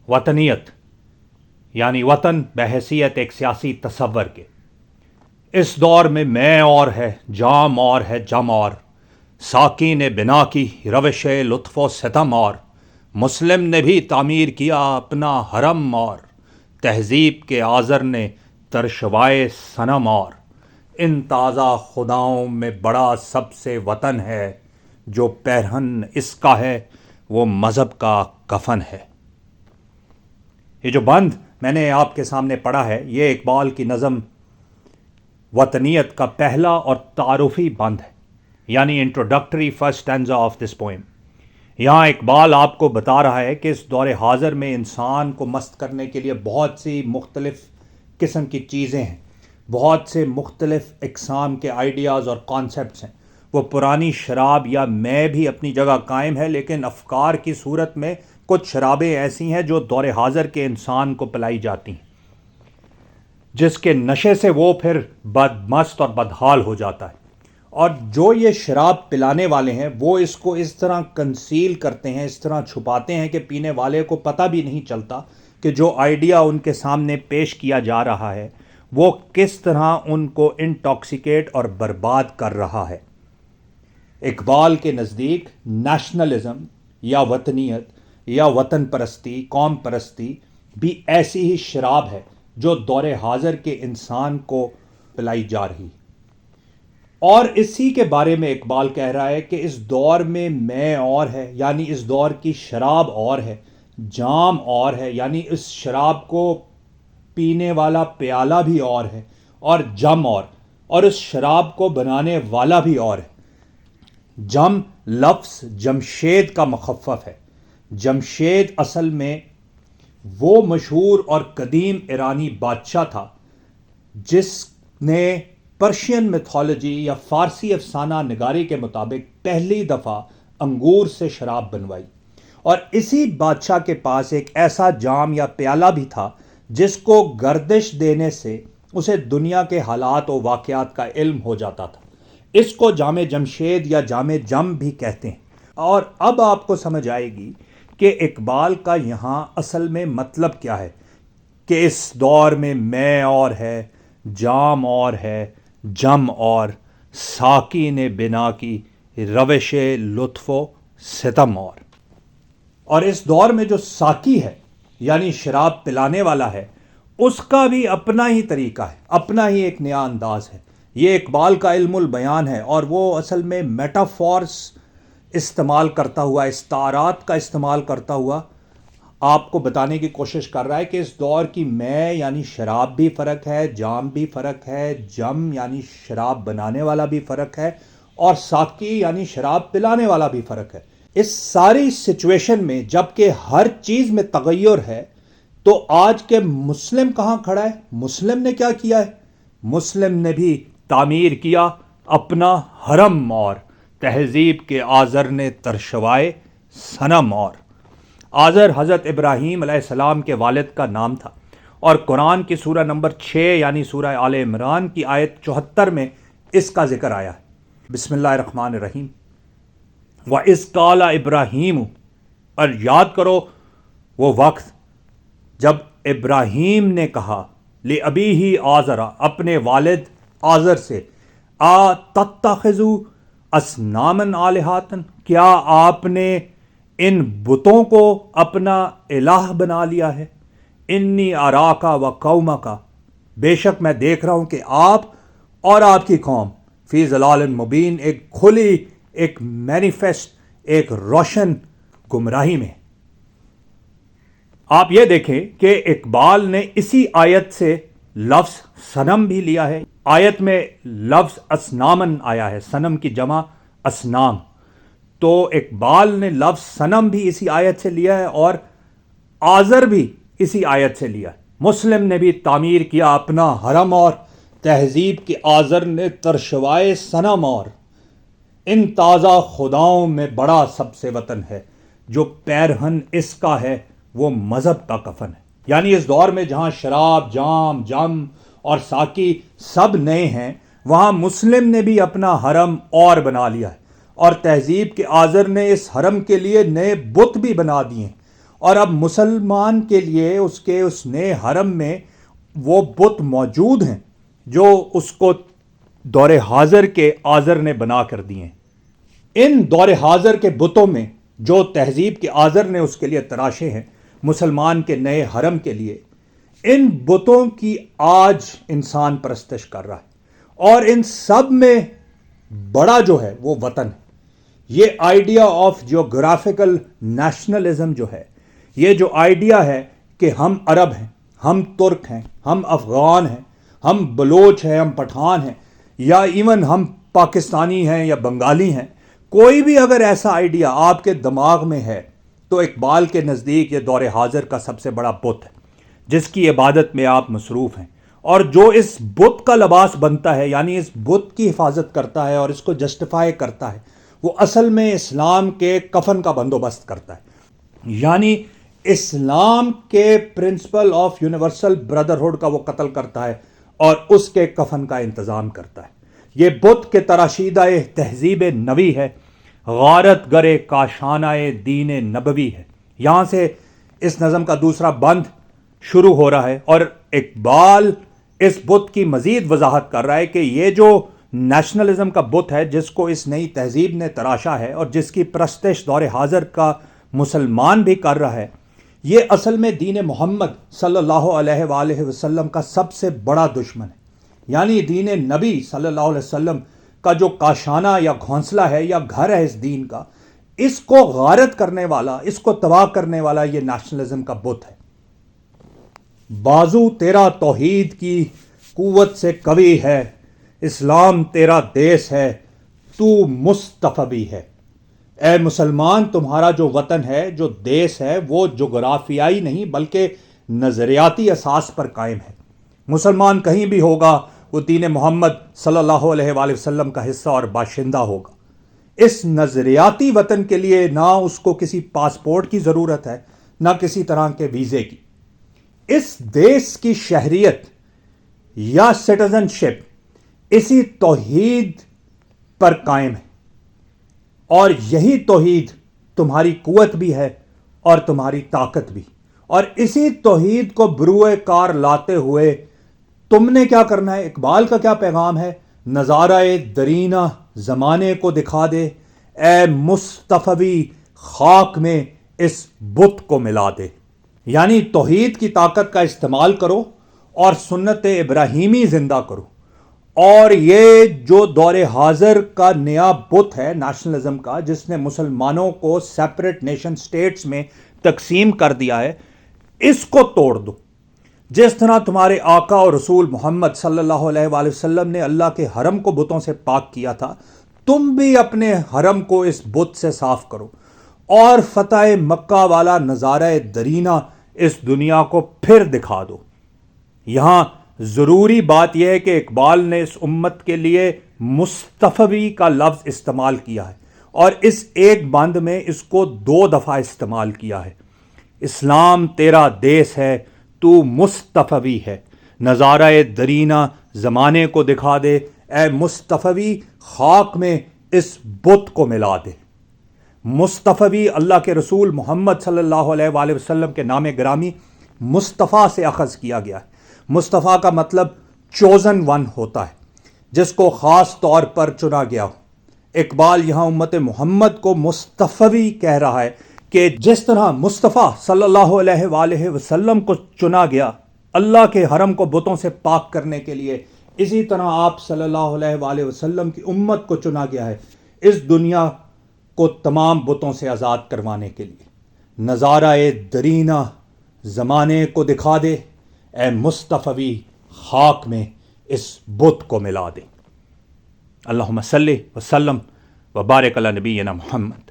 वतनियत यानी वतन बहैसियत एक सियासी तसव्वुर के। इस दौर में मैं और है, जाम और है जम और, साकी ने बिना की रविश लुत्फ़ व सितम और, मुस्लिम ने भी तामीर किया अपना हरम और, तहज़ीब के आज़र ने तरशवाए सनम और, इन ताज़ा खुदाओं में बड़ा सबसे वतन है, जो पैरहन इसका है वो मज़हब का कफन है। ये जो बंद मैंने आपके सामने पढ़ा है, ये इकबाल की नज़म वतनियत का पहला और तारुफी बंद है, यानी introductory first stanza of this poem. यहाँ इकबाल आपको बता रहा है कि इस दौर हाज़र में इंसान को मस्त करने के लिए बहुत सी मुख्तलिफ़ किस्म की चीज़ें हैं, बहुत से मुख्तलिफ़ इक़साम के आइडियाज़ और कॉन्सेप्ट्स हैं। वो पुरानी शराब या मैं भी अपनी जगह कायम है, लेकिन अफ़कार की सूरत में कुछ शराबें ऐसी हैं जो दौर हाज़र के इंसान को पिलाई जाती हैं, जिसके नशे से वो फिर बदमस्त और बदहाल हो जाता है। और जो ये शराब पिलाने वाले हैं वो इसको इस तरह कंसील करते हैं, इस तरह छुपाते हैं कि पीने वाले को पता भी नहीं चलता कि जो आइडिया उनके सामने पेश किया जा रहा है वो किस तरह उनको इंटॉक्सिकेट और बर्बाद कर रहा है। इकबाल के नज़दीक नेशनलिज्म या वतनियत या वतन परस्ती, कौम परस्ती भी ऐसी ही शराब है जो दौर हाज़र के इंसान को पिलाई जा रही। और इसी के बारे में इकबाल कह रहा है कि इस दौर में मैं और है, यानी इस दौर की शराब और है, जाम और है, यानी इस शराब को पीने वाला प्याला भी और है, और जम और इस शराब को बनाने वाला भी और है। जम लफ्ज़ जमशेद का मुखफ़्फ़फ है। जमशेद असल में वो मशहूर और कदीम ईरानी बादशाह था जिसने पर्शियन मिथोलॉजी या फ़ारसी अफसाना निगारी के मुताबिक पहली दफ़ा अंगूर से शराब बनवाई। और इसी बादशाह के पास एक ऐसा जाम या प्याला भी था जिसको गर्दिश देने से उसे दुनिया के हालात और वाक़यात का इल्म हो जाता था। इसको जामे जमशेद या जामे जम भी कहते हैं। और अब आपको समझ आएगी कि इकबाल का यहाँ असल में मतलब क्या है कि इस दौर में मैं और है, जाम और है, जम और, साकी ने बिना की रविश लुत्फ़ व सितम और इस दौर में जो साकी है यानी शराब पिलाने वाला है उसका भी अपना ही तरीका है, अपना ही एक नया अंदाज है। ये इकबाल का इल्मुल बयान है और वो असल में मेटाफॉर्स इस्तेमाल करता हुआ, इस्तारात का इस्तेमाल करता हुआ आपको बताने की कोशिश कर रहा है कि इस दौर की मैं यानी शराब भी फ़र्क है, जाम भी फ़र्क है, जम यानी शराब बनाने वाला भी फ़र्क है, और साकी यानी शराब पिलाने वाला भी फ़र्क है। इस सारी सिचुएशन में जबकि हर चीज़ में तगय्युर है, तो आज के मुस्लिम कहाँ खड़ा है? मुस्लिम ने क्या किया है? मुस्लिम ने भी तामीर किया अपना हरम और, तहज़ीब के आज़र ने तरशवाए सनम और। आज़र हज़रत इब्राहीम अलैहिस्सलाम के वालिद का नाम था और कुरान की सूरह नंबर 6 यानी सूरह आले इमरान की आयत 74 में इसका जिक्र आया है। बिस्मिल्लाहिर्रहमानिर्रहीम। व इज़ क़ाला इब्राहीम, और याद करो वो वक्त जब इब्राहीम ने कहा ले अबी ही आज़रा, अपने वालिद आज़र से, आ तत्तख़िज़ू असनामन आलिहातन, क्या आपने इन बुतों को अपना इलाह बना लिया है? इन्नी अराका व कौमका, बेशक मैं देख रहा हूँ कि आप और आपकी कौम फ़ी ज़लालिन मुबीन, एक खुली, एक मैनिफेस्ट, एक रोशन गुमराही में। आप ये देखें कि इकबाल ने इसी आयत से लफ्ज़ सनम भी लिया है। आयत में लफ्ज़ असनामन आया है, सनम की जमा असनाम, तो इकबाल ने लफ्ज़ सनम भी इसी आयत से लिया है और आज़र भी इसी आयत से लिया है। मुस्लिम ने भी तामीर किया अपना हरम और, तहज़ीब के आज़र ने तरशवाए सनम और, इन ताज़ा खुदाओं में बड़ा सबसे वतन है, जो पैरहन इसका है वो मज़हब का कफन है। यानी इस दौर में जहाँ शराब, जाम, जम और साकी सब नए हैं, वहाँ मुस्लिम ने भी अपना हरम और बना लिया है और तहज़ीब के आज़र ने इस हरम के लिए नए बुत भी बना दिए اور اب مسلمان کے لیے اس نئے حرم میں وہ بت موجود ہیں جو اس کو دور حاضر کے آزر نے بنا کر دیے. ان دور حاضر کے بتوں میں جو تہذیب کے آزر نے اس کے لیے تراشے ہیں مسلمان کے نئے حرم کے لیے، ان بتوں کی آج انسان پرستش کر رہا ہے، اور ان سب میں بڑا جو ہے وہ وطن ہے. یہ آئیڈیا آف جیوگرافیکل نیشنلزم جو ہے، یہ جو آئیڈیا ہے کہ ہم عرب ہیں، ہم ترک ہیں، ہم افغان ہیں، ہم بلوچ ہیں، ہم پٹھان ہیں، یا ایون ہم پاکستانی ہیں یا بنگالی ہیں، کوئی بھی اگر ایسا آئیڈیا آپ کے دماغ میں ہے تو اقبال کے نزدیک یہ دور حاضر کا سب سے بڑا بت ہے جس کی عبادت میں آپ مصروف ہیں، اور جو اس بت کا لباس بنتا ہے، یعنی اس بت کی حفاظت کرتا ہے اور اس کو جسٹیفائی کرتا ہے، وہ اصل میں اسلام کے کفن کا بندوبست کرتا ہے. یعنی اسلام کے پرنسپل آف یونیورسل بردرہڈ کا وہ قتل کرتا ہے اور اس کے کفن کا انتظام کرتا ہے. یہ بت کے تراشیدہ تہذیب نبی ہے، غارت گرے کاشانہ دین نبوی ہے. یہاں سے اس نظم کا دوسرا بند شروع ہو رہا ہے، اور اقبال اس بت کی مزید وضاحت کر رہا ہے کہ یہ جو نیشنلزم کا بت ہے جس کو اس نئی تہذیب نے تراشا ہے اور جس کی پرستش دور حاضر کا مسلمان بھی کر رہا ہے، یہ اصل میں دین محمد صلی اللہ علیہ وآلہ وسلم کا سب سے بڑا دشمن ہے. یعنی دین نبی صلی اللہ علیہ وسلم کا جو کاشانہ یا گھونسلہ ہے یا گھر ہے اس دین کا، اس کو غارت کرنے والا، اس کو تباہ کرنے والا یہ نیشنلزم کا بت ہے. بازو تیرا توحید کی قوت سے قوی ہے، اسلام تیرا دیس ہے، تو مصطفی ہے. اے مسلمان، تمہارا جو وطن ہے، جو دیس ہے، وہ جغرافیائی نہیں بلکہ نظریاتی اساس پر قائم ہے. مسلمان کہیں بھی ہوگا وہ دین محمد صلی اللہ علیہ وآلہ وسلم کا حصہ اور باشندہ ہوگا. اس نظریاتی وطن کے لیے نہ اس کو کسی پاسپورٹ کی ضرورت ہے، نہ کسی طرح کے ویزے کی. اس دیس کی شہریت یا سٹیزن شپ اسی توحید پر قائم ہے، اور یہی توحید تمہاری قوت بھی ہے اور تمہاری طاقت بھی. اور اسی توحید کو بروئے کار لاتے ہوئے تم نے کیا کرنا ہے؟ اقبال کا کیا پیغام ہے؟ نظارہ درینہ زمانے کو دکھا دے، اے مصطفی خاک میں اس بت کو ملا دے. یعنی توحید کی طاقت کا استعمال کرو اور سنت ابراہیمی زندہ کرو. اور یہ جو دور حاضر کا نیا بت ہے نیشنلزم کا، جس نے مسلمانوں کو سیپریٹ نیشن سٹیٹس میں تقسیم کر دیا ہے، اس کو توڑ دو. جس طرح تمہارے آقا اور رسول محمد صلی اللہ علیہ وآلہ وسلم نے اللہ کے حرم کو بتوں سے پاک کیا تھا، تم بھی اپنے حرم کو اس بت سے صاف کرو اور فتح مکہ والا نظارہ درینہ اس دنیا کو پھر دکھا دو. یہاں ضروری بات یہ ہے کہ اقبال نے اس امت کے لیے مصطفی کا لفظ استعمال کیا ہے، اور اس ایک بند میں اس کو 2 دفعہ استعمال کیا ہے. اسلام تیرا دیس ہے، تو مصطفی ہے، نظارہ درینہ زمانے کو دکھا دے، اے مصطفی خاک میں اس بت کو ملا دے. مصطفی اللہ کے رسول محمد صلی اللہ علیہ وآلہ وسلم کے نام گرامی مصطفیٰ سے اخذ کیا گیا ہے. مصطفیٰ کا مطلب چوزن ون ہوتا ہے، جس کو خاص طور پر چنا گیا ہو. اقبال یہاں امت محمد کو مصطفی کہہ رہا ہے کہ جس طرح مصطفیٰ صلی اللہ علیہ وآلہ وسلم کو چنا گیا اللہ کے حرم کو بتوں سے پاک کرنے کے لیے، اسی طرح آپ صلی اللہ علیہ وآلہ وسلم کی امت کو چنا گیا ہے اس دنیا کو تمام بتوں سے آزاد کروانے کے لیے. نظارہ درینہ زمانے کو دکھا دے، اے مصطفی خاک میں اس بت کو ملا دے. اللہم صلی وسلم وبارک علی نبینا محمد.